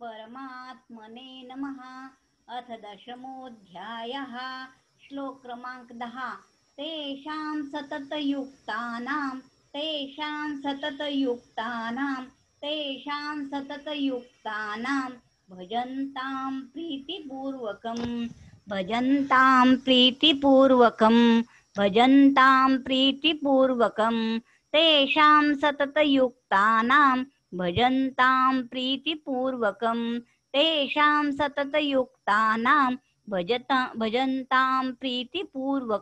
परमात्मने नमः। अथ दशमोऽध्यायः। श्लोक क्रमांक 10। तेषां सततयुक्तानां भजन्तां प्रीतिपूर्वकं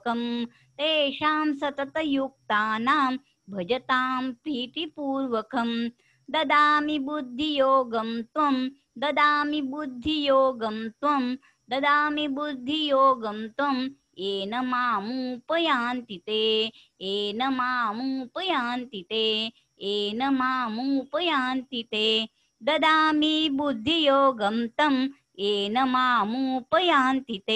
तेषां सततयुक्तानां भजन्तां प्रीतिपूर्वकं ददामि बुद्धियोगं त्वं येन मामुपयान्ति ते ददामि बुद्धियोगं तं येन मामुपयान्ति ते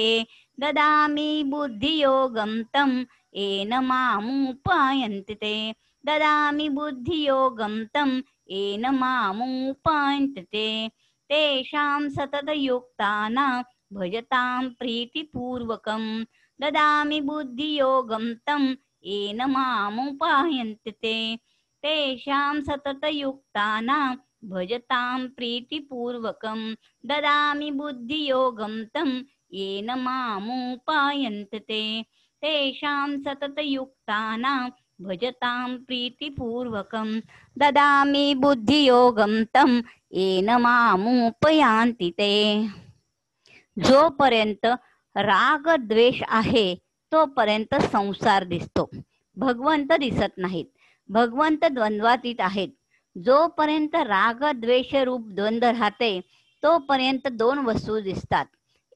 तेषां सततयुक्तानां भजतां प्रीतिपूर्वकं ददामि बुद्धियोगं तं येन मामुपयान्ति ते तेषां सततयुक्तानां भजतां प्रीतिपूर्वकं ददामि बुद्धियोगं तं येन मामुपयान्ति ते तेषां सततयुक्तानां भजतां प्रीतिपूर्वकं ददामि बुद्धियोगं तं येन मामुपयान्ति ते। जोपर्यंत राग द्वेष आहे तोपर्यंत संसार दिसतो, भगवंत दिसत नाहीत. भगवंत द्वंद्वातीत आहेत. जोपर्यंत राग द्वेष रूप द्वंद्व राहते तोपर्यंत दोन वस्तू दिसतात,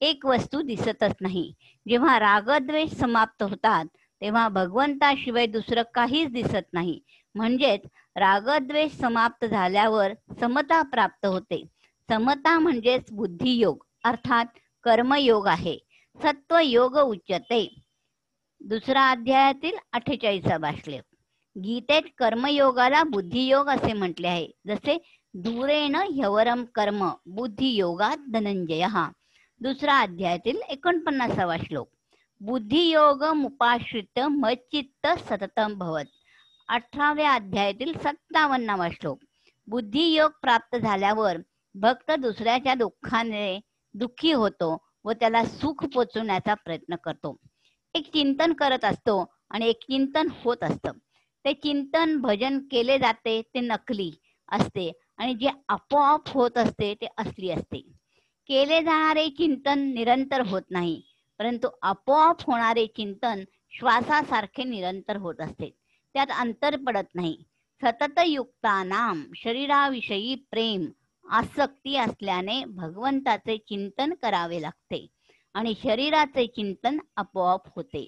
एक वस्तू दिसतच नाही. जेव्हा राग द्वेष समाप्त होतात तेव्हा भगवंताशिवाय दुसरं काहीच दिसत नाही. म्हणजेच रागद्वेष समाप्त झाल्यावर समता प्राप्त होते. समता म्हणजेच बुद्धियोग अर्थात कर्मयोग आहे. सत्वयोग उच्यते. दुसरा अध्यायातील 48वा श्लोक. गीतेत कर्मयोगाला बुद्धियोग असे म्हटले आहे. जसे दूरेण ह्यवरम कर्म बुद्धियोगात धनंजय. दुसरा अध्यायातील 49वा श्लोक. बुद्धियोगमुपाश्रित मच्चित्त सततं भवत्. 18व्या अध्यायातील 57वा श्लोक. बुद्धियोग प्राप्त झाल्यावर भक्त दुसऱ्याच्या दुःखाने दुःखी होतो व त्याला सुख पोचवण्याचा प्रयत्न करतो. एक चिंतन करत असतो आणि एक चिंतन होत असतं. ते चिंतन भजन केले जाते ते नकली असते आणि जे आपोआप होत असते ते असली असते. केले जाणारे चिंतन निरंतर होत नाही, परंतु आपोआप होणारे चिंतन श्वासासारखे निरंतर होत असते. त्यात अंतर पडत नाही. सततयुक्तानां शरीराविषयी प्रेम आसक्ती असल्याने भगवंताचे चिंतन करावे लागते आणि शरीराचे चिंतन आपोआप होते.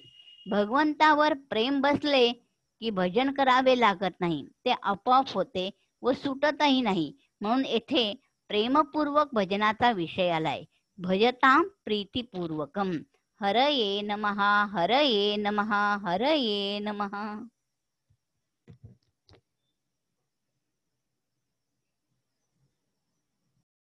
भगवंतावर प्रेम बसले की भजन करावे लागत नाही, ते आपोआप होते व सुटतही नाही. म्हणून येथे प्रेमपूर्वक भजनाचा विषय आलाय. भजतां प्रीतिपूर्वकम. हरये नमः, हरये नमः, हरये नमः.